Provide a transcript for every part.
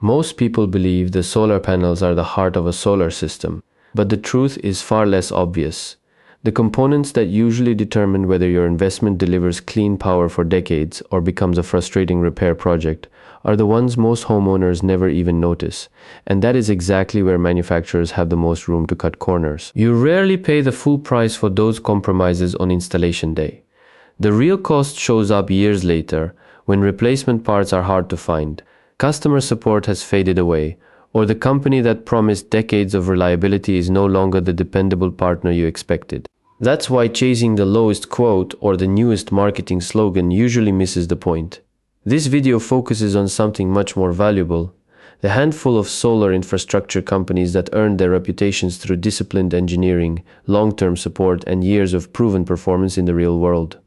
Most people believe the solar panels are the heart of a solar system, but the truth is far less obvious. The components that usually determine whether your investment delivers clean power for decades or becomes a frustrating repair project are the ones most homeowners never even notice, and that is exactly where manufacturers have the most room to cut corners. You rarely pay the full price for those compromises on installation day. The real cost shows up years later, when replacement parts are hard to find, customer support has faded away, or the company that promised decades of reliability is no longer the dependable partner you expected. That's why chasing the lowest quote or the newest marketing slogan usually misses the point. This video focuses on something much more valuable: the handful of solar infrastructure companies that earned their reputations through disciplined engineering, long-term support, and years of proven performance in the real world.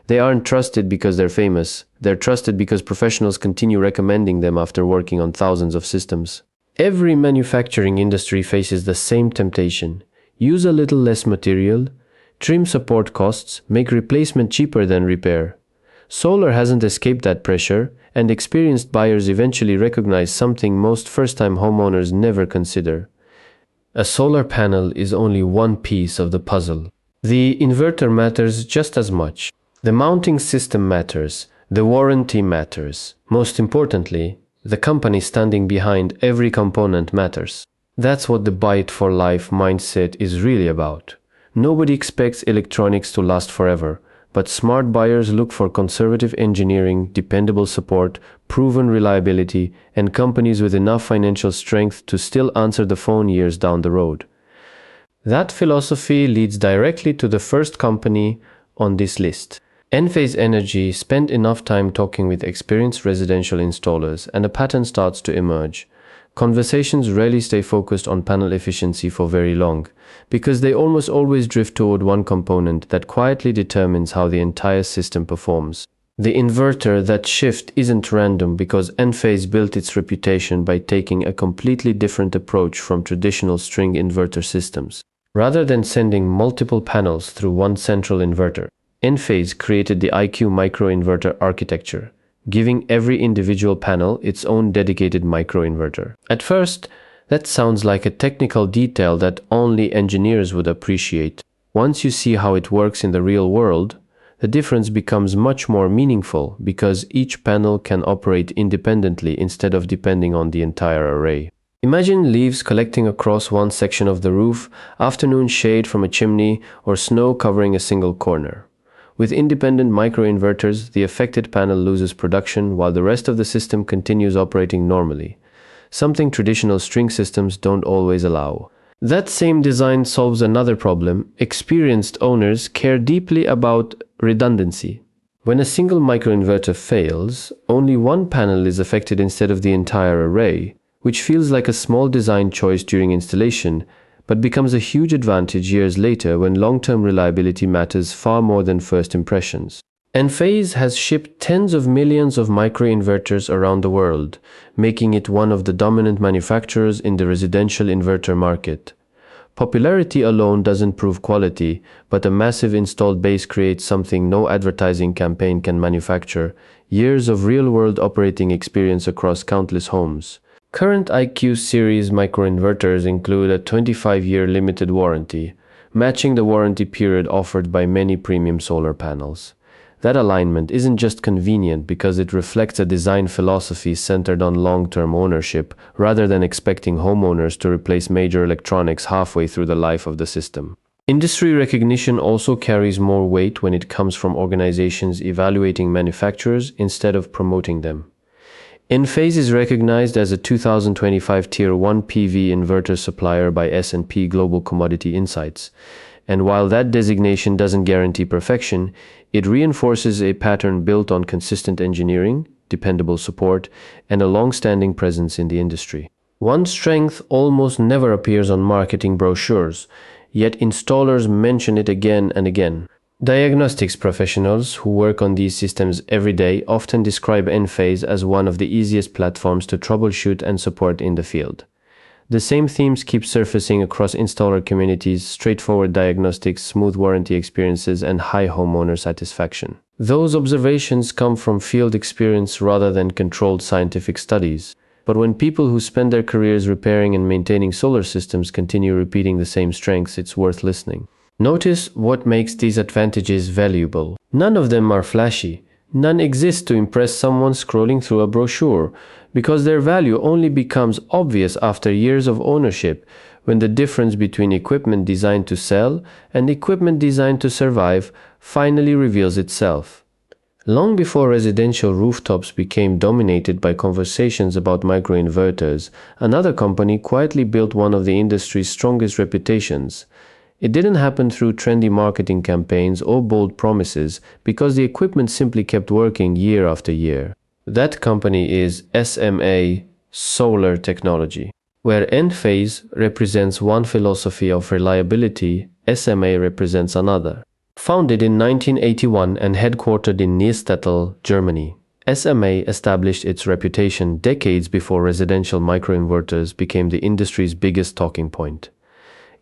They aren't trusted because they're famous. They're trusted because professionals continue recommending them after working on thousands of systems. Every manufacturing industry faces the same temptation: use a little less material, trim support costs, make replacement cheaper than repair. Solar hasn't escaped that pressure, and experienced buyers eventually recognize something most first-time homeowners never consider. A solar panel is only one piece of the puzzle. The inverter matters just as much. The mounting system matters. The warranty matters. Most importantly, the company standing behind every component matters. That's what the buy it for life mindset is really about. Nobody expects electronics to last forever, but smart buyers look for conservative engineering, dependable support, proven reliability, and companies with enough financial strength to still answer the phone years down the road. That philosophy leads directly to the first company on this list. Enphase Energy spent enough time talking with experienced residential installers, and a pattern starts to emerge. Conversations rarely stay focused on panel efficiency for very long, because they almost always drift toward one component that quietly determines how the entire system performs. The inverter. That shift isn't random, because Enphase built its reputation by taking a completely different approach from traditional string inverter systems. Rather than sending multiple panels through one central inverter, Enphase created the IQ microinverter architecture, giving every individual panel its own dedicated microinverter. At first, that sounds like a technical detail that only engineers would appreciate. Once you see how it works in the real world, the difference becomes much more meaningful, because each panel can operate independently instead of depending on the entire array. Imagine leaves collecting across one section of the roof, afternoon shade from a chimney, or snow covering a single corner. With independent microinverters, the affected panel loses production while the rest of the system continues operating normally, something traditional string systems don't always allow. That same design solves another problem. Experienced owners care deeply about redundancy. When a single microinverter fails, only one panel is affected instead of the entire array, which feels like a small design choice during installation, but becomes a huge advantage years later when long-term reliability matters far more than first impressions. Enphase has shipped tens of millions of microinverters around the world, making it one of the dominant manufacturers in the residential inverter market. Popularity alone doesn't prove quality, but a massive installed base creates something no advertising campaign can manufacture: years of real-world operating experience across countless homes. Current IQ series microinverters include a 25-year limited warranty, matching the warranty period offered by many premium solar panels. That alignment isn't just convenient because it reflects a design philosophy centered on long-term ownership, rather than expecting homeowners to replace major electronics halfway through the life of the system. Industry recognition also carries more weight when it comes from organizations evaluating manufacturers instead of promoting them. Enphase is recognized as a 2025 Tier 1 PV inverter supplier by S&P Global Commodity Insights, and while that designation doesn't guarantee perfection, it reinforces a pattern built on consistent engineering, dependable support, and a long-standing presence in the industry. One strength almost never appears on marketing brochures, yet installers mention it again and again. Diagnostics professionals who work on these systems every day often describe Enphase as one of the easiest platforms to troubleshoot and support in the field. The same themes keep surfacing across installer communities: straightforward diagnostics, smooth warranty experiences, and high homeowner satisfaction. Those observations come from field experience rather than controlled scientific studies. But when people who spend their careers repairing and maintaining solar systems continue repeating the same strengths, it's worth listening. Notice what makes these advantages valuable. None of them are flashy. None exist to impress someone scrolling through a brochure, because their value only becomes obvious after years of ownership, when the difference between equipment designed to sell and equipment designed to survive finally reveals itself. Long before residential rooftops became dominated by conversations about microinverters, another company quietly built one of the industry's strongest reputations. It didn't happen through trendy marketing campaigns or bold promises, because the equipment simply kept working year after year. That company is SMA Solar Technology. Where Enphase represents one philosophy of reliability, SMA represents another. Founded in 1981 and headquartered in Neustadt, Germany, SMA established its reputation decades before residential microinverters became the industry's biggest talking point.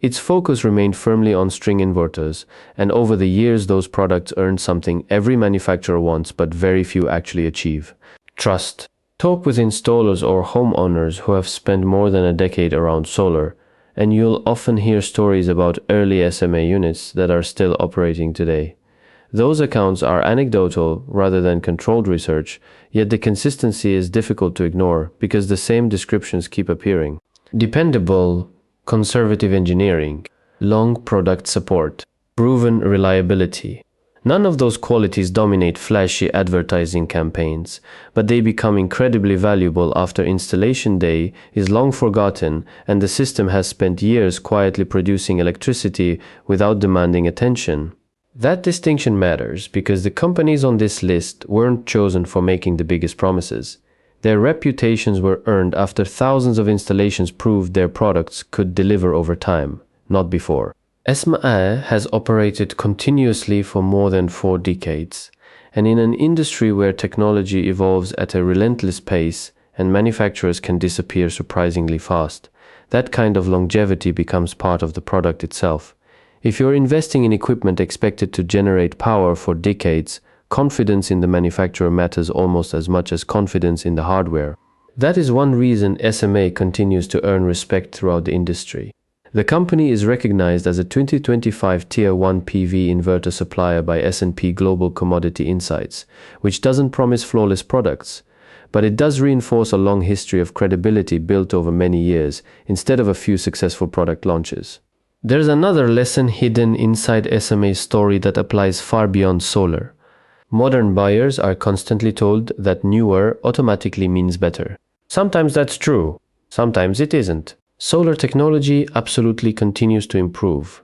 Its focus remained firmly on string inverters, and over the years those products earned something every manufacturer wants but very few actually achieve: trust. Talk with installers or homeowners who have spent more than a decade around solar, and you'll often hear stories about early SMA units that are still operating today. Those accounts are anecdotal rather than controlled research, yet the consistency is difficult to ignore because the same descriptions keep appearing. Dependable, conservative engineering, long product support, proven reliability. None of those qualities dominate flashy advertising campaigns, but they become incredibly valuable after installation day is long forgotten and the system has spent years quietly producing electricity without demanding attention. That distinction matters because the companies on this list weren't chosen for making the biggest promises. Their reputations were earned after thousands of installations proved their products could deliver over time, not before. SMA has operated continuously for more than 4 decades, and in an industry where technology evolves at a relentless pace and manufacturers can disappear surprisingly fast, that kind of longevity becomes part of the product itself. If you're investing in equipment expected to generate power for decades, confidence in the manufacturer matters almost as much as confidence in the hardware. That is one reason SMA continues to earn respect throughout the industry. The company is recognized as a 2025 Tier 1 PV inverter supplier by S&P Global Commodity Insights, which doesn't promise flawless products, but it does reinforce a long history of credibility built over many years instead of a few successful product launches. There's another lesson hidden inside SMA's story that applies far beyond solar. Modern buyers are constantly told that newer automatically means better. Sometimes that's true, sometimes it isn't. Solar technology absolutely continues to improve,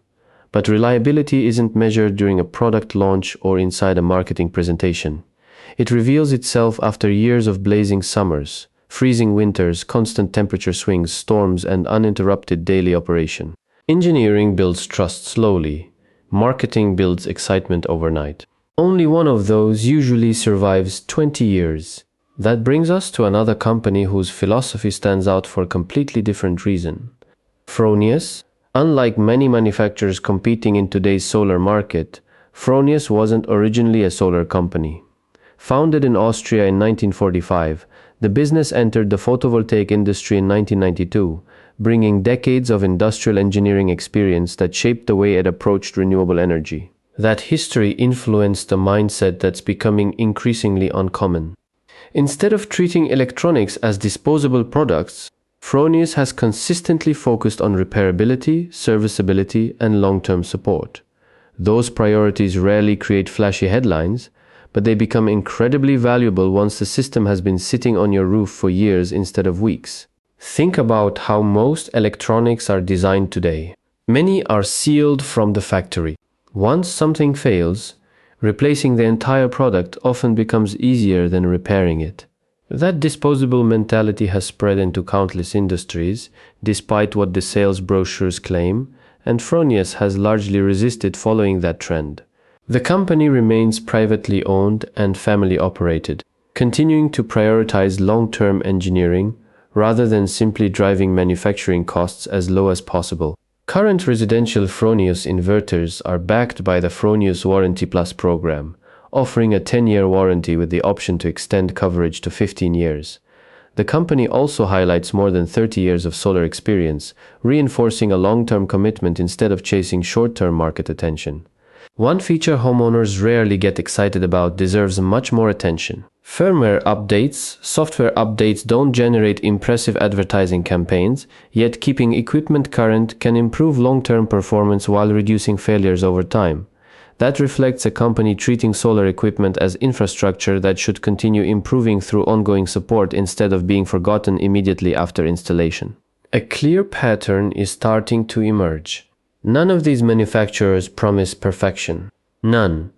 but reliability isn't measured during a product launch or inside a marketing presentation. It reveals itself after years of blazing summers, freezing winters, constant temperature swings, storms, and uninterrupted daily operation. Engineering builds trust slowly. Marketing builds excitement overnight. Only one of those usually survives 20 years. That brings us to another company whose philosophy stands out for a completely different reason. Fronius. Unlike many manufacturers competing in today's solar market, Fronius wasn't originally a solar company. Founded in Austria in 1945, the business entered the photovoltaic industry in 1992, bringing decades of industrial engineering experience that shaped the way it approached renewable energy. That history influenced a mindset that's becoming increasingly uncommon. Instead of treating electronics as disposable products, Fronius has consistently focused on repairability, serviceability, and long-term support. Those priorities rarely create flashy headlines, but they become incredibly valuable once the system has been sitting on your roof for years instead of weeks. Think about how most electronics are designed today. Many are sealed from the factory. Once something fails, replacing the entire product often becomes easier than repairing it. That disposable mentality has spread into countless industries, despite what the sales brochures claim, and Fronius has largely resisted following that trend. The company remains privately owned and family operated, continuing to prioritize long-term engineering rather than simply driving manufacturing costs as low as possible. Current residential Fronius inverters are backed by the Fronius Warranty Plus program, offering a 10-year warranty with the option to extend coverage to 15 years. The company also highlights more than 30 years of solar experience, reinforcing a long-term commitment instead of chasing short-term market attention. One feature homeowners rarely get excited about deserves much more attention. Firmware updates, software updates don't generate impressive advertising campaigns, yet keeping equipment current can improve long-term performance while reducing failures over time. That reflects a company treating solar equipment as infrastructure that should continue improving through ongoing support instead of being forgotten immediately after installation. A clear pattern is starting to emerge. None of these manufacturers promise perfection. None.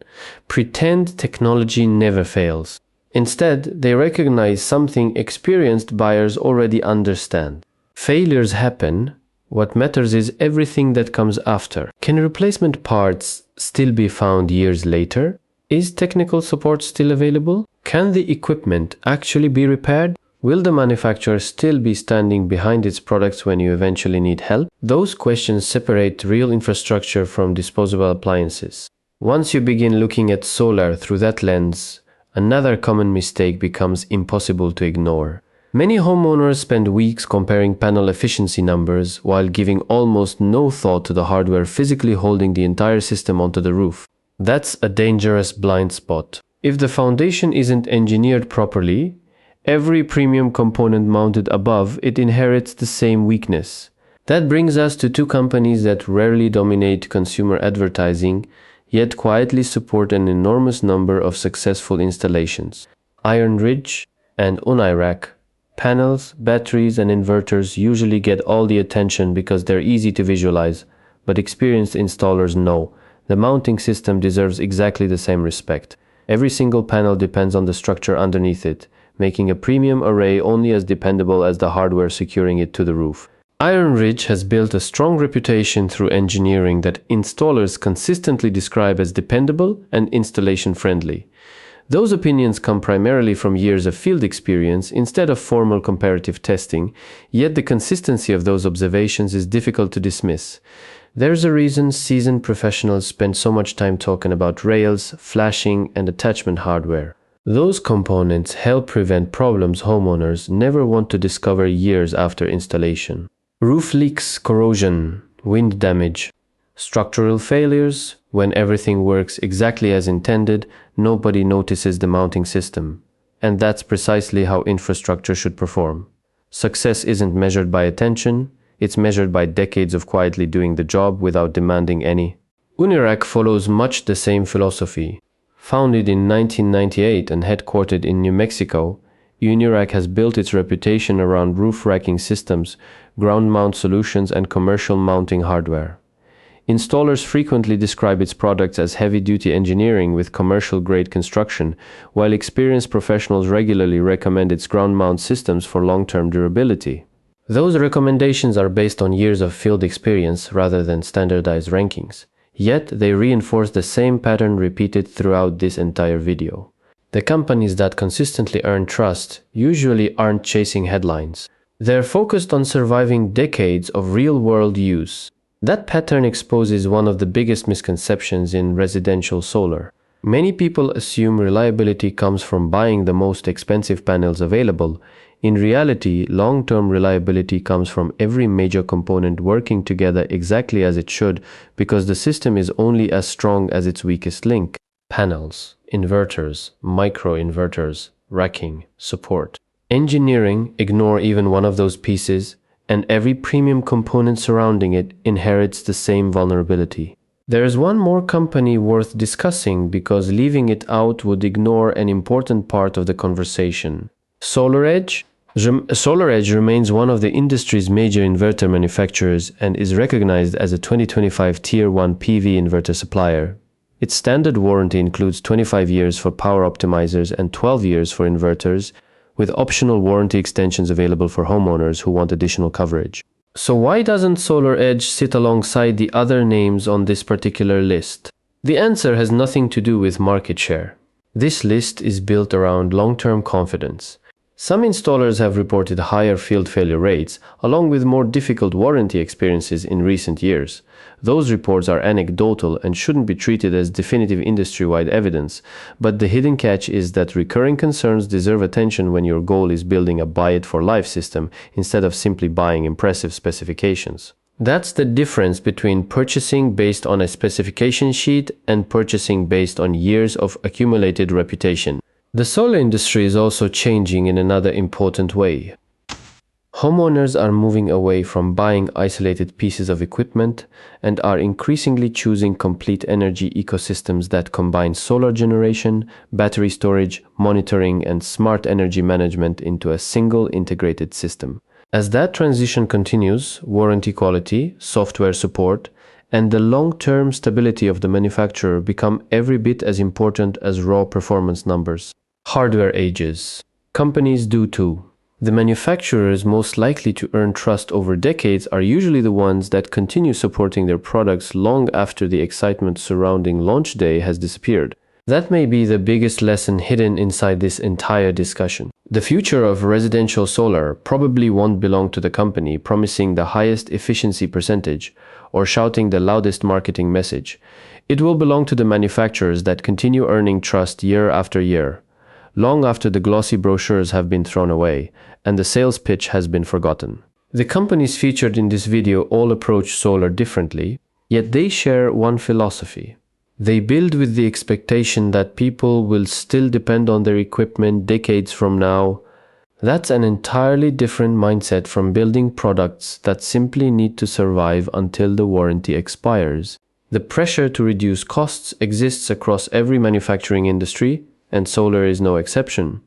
Pretend technology never fails. Instead, they recognize something experienced buyers already understand. Failures happen. What matters is everything that comes after. Can replacement parts still be found years later? Is technical support still available? Can the equipment actually be repaired? Will the manufacturer still be standing behind its products when you eventually need help? Those questions separate real infrastructure from disposable appliances. Once you begin looking at solar through that lens, another common mistake becomes impossible to ignore. Many homeowners spend weeks comparing panel efficiency numbers while giving almost no thought to the hardware physically holding the entire system onto the roof. That's a dangerous blind spot. If the foundation isn't engineered properly, every premium component mounted above it inherits the same weakness. That brings us to two companies that rarely dominate consumer advertising, yet quietly support an enormous number of successful installations. Iron Ridge and Unirac. Panels, batteries, and inverters usually get all the attention because they're easy to visualize, but experienced installers know the mounting system deserves exactly the same respect. Every single panel depends on the structure underneath it, making a premium array only as dependable as the hardware securing it to the roof. Iron Ridge has built a strong reputation through engineering that installers consistently describe as dependable and installation-friendly. Those opinions come primarily from years of field experience instead of formal comparative testing, yet the consistency of those observations is difficult to dismiss. There's a reason seasoned professionals spend so much time talking about rails, flashing, and attachment hardware. Those components help prevent problems homeowners never want to discover years after installation. Roof leaks, corrosion, wind damage, structural failures. When everything works exactly as intended, nobody notices the mounting system. And that's precisely how infrastructure should perform. Success isn't measured by attention, it's measured by decades of quietly doing the job without demanding any. Unirac follows much the same philosophy. Founded in 1998 and headquartered in New Mexico, Unirac has built its reputation around roof racking systems, ground mount solutions, and commercial mounting hardware. Installers frequently describe its products as heavy-duty engineering with commercial-grade construction, while experienced professionals regularly recommend its ground-mount systems for long-term durability. Those recommendations are based on years of field experience rather than standardized rankings, yet they reinforce the same pattern repeated throughout this entire video. The companies that consistently earn trust usually aren't chasing headlines. They're focused on surviving decades of real-world use. That pattern exposes one of the biggest misconceptions in residential solar. Many people assume reliability comes from buying the most expensive panels available. In reality, long-term reliability comes from every major component working together exactly as it should, because the system is only as strong as its weakest link. Panels, inverters, microinverters, racking, support. Engineering ignore even one of those pieces, and every premium component surrounding it inherits the same vulnerability. There is one more company worth discussing because leaving it out would ignore an important part of the conversation. SolarEdge? SolarEdge remains one of the industry's major inverter manufacturers and is recognized as a 2025 Tier 1 PV inverter supplier. Its standard warranty includes 25 years for power optimizers and 12 years for inverters, with optional warranty extensions available for homeowners who want additional coverage. So why doesn't SolarEdge sit alongside the other names on this particular list? The answer has nothing to do with market share. This list is built around long-term confidence. Some installers have reported higher field failure rates, along with more difficult warranty experiences in recent years. Those reports are anecdotal and shouldn't be treated as definitive industry-wide evidence, but the hidden catch is that recurring concerns deserve attention when your goal is building a buy-it-for-life system instead of simply buying impressive specifications. That's the difference between purchasing based on a specification sheet and purchasing based on years of accumulated reputation. The solar industry is also changing in another important way. Homeowners are moving away from buying isolated pieces of equipment and are increasingly choosing complete energy ecosystems that combine solar generation, battery storage, monitoring, and smart energy management into a single integrated system. As that transition continues, warranty quality, software support, and the long-term stability of the manufacturer become every bit as important as raw performance numbers. Hardware ages. Companies do too. The manufacturers most likely to earn trust over decades are usually the ones that continue supporting their products long after the excitement surrounding launch day has disappeared. That may be the biggest lesson hidden inside this entire discussion. The future of residential solar probably won't belong to the company promising the highest efficiency percentage or shouting the loudest marketing message. It will belong to the manufacturers that continue earning trust year after year, long after the glossy brochures have been thrown away and the sales pitch has been forgotten. The companies featured in this video all approach solar differently, yet they share one philosophy. They build with the expectation that people will still depend on their equipment decades from now. That's an entirely different mindset from building products that simply need to survive until the warranty expires. The pressure to reduce costs exists across every manufacturing industry, and solar is no exception.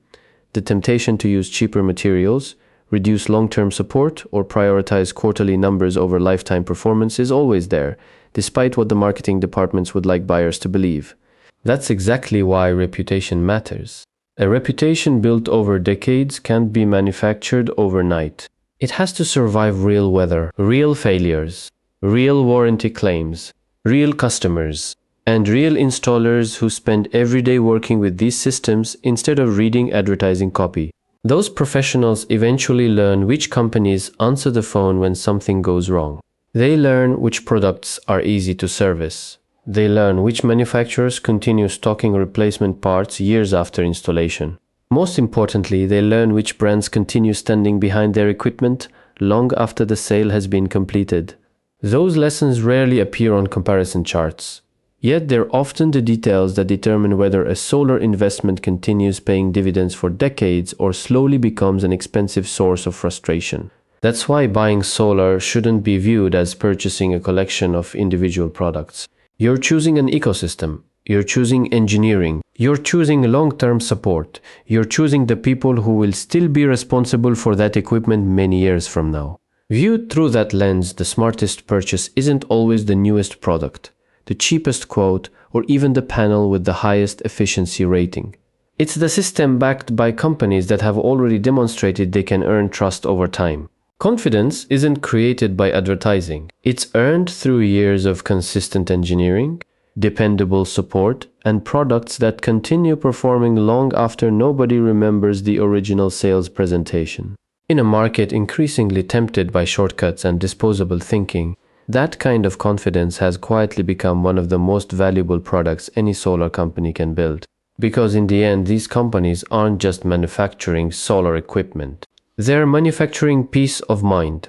The temptation to use cheaper materials, reduce long-term support, or prioritize quarterly numbers over lifetime performance is always there, despite what the marketing departments would like buyers to believe. That's exactly why reputation matters. A reputation built over decades can't be manufactured overnight. It has to survive real weather, real failures, real warranty claims, real customers, and real installers who spend every day working with these systems instead of reading advertising copy. Those professionals eventually learn which companies answer the phone when something goes wrong. They learn which products are easy to service. They learn which manufacturers continue stocking replacement parts years after installation. Most importantly, they learn which brands continue standing behind their equipment long after the sale has been completed. Those lessons rarely appear on comparison charts. Yet they're often the details that determine whether a solar investment continues paying dividends for decades or slowly becomes an expensive source of frustration. That's why buying solar shouldn't be viewed as purchasing a collection of individual products. You're choosing an ecosystem. You're choosing engineering. You're choosing long-term support. You're choosing the people who will still be responsible for that equipment many years from now. Viewed through that lens, the smartest purchase isn't always the newest product, the cheapest quote, or even the panel with the highest efficiency rating. It's the system backed by companies that have already demonstrated they can earn trust over time. Confidence isn't created by advertising. It's earned through years of consistent engineering, dependable support, and products that continue performing long after nobody remembers the original sales presentation. In a market increasingly tempted by shortcuts and disposable thinking, that kind of confidence has quietly become one of the most valuable products any solar company can build. Because in the end, these companies aren't just manufacturing solar equipment. They're manufacturing peace of mind.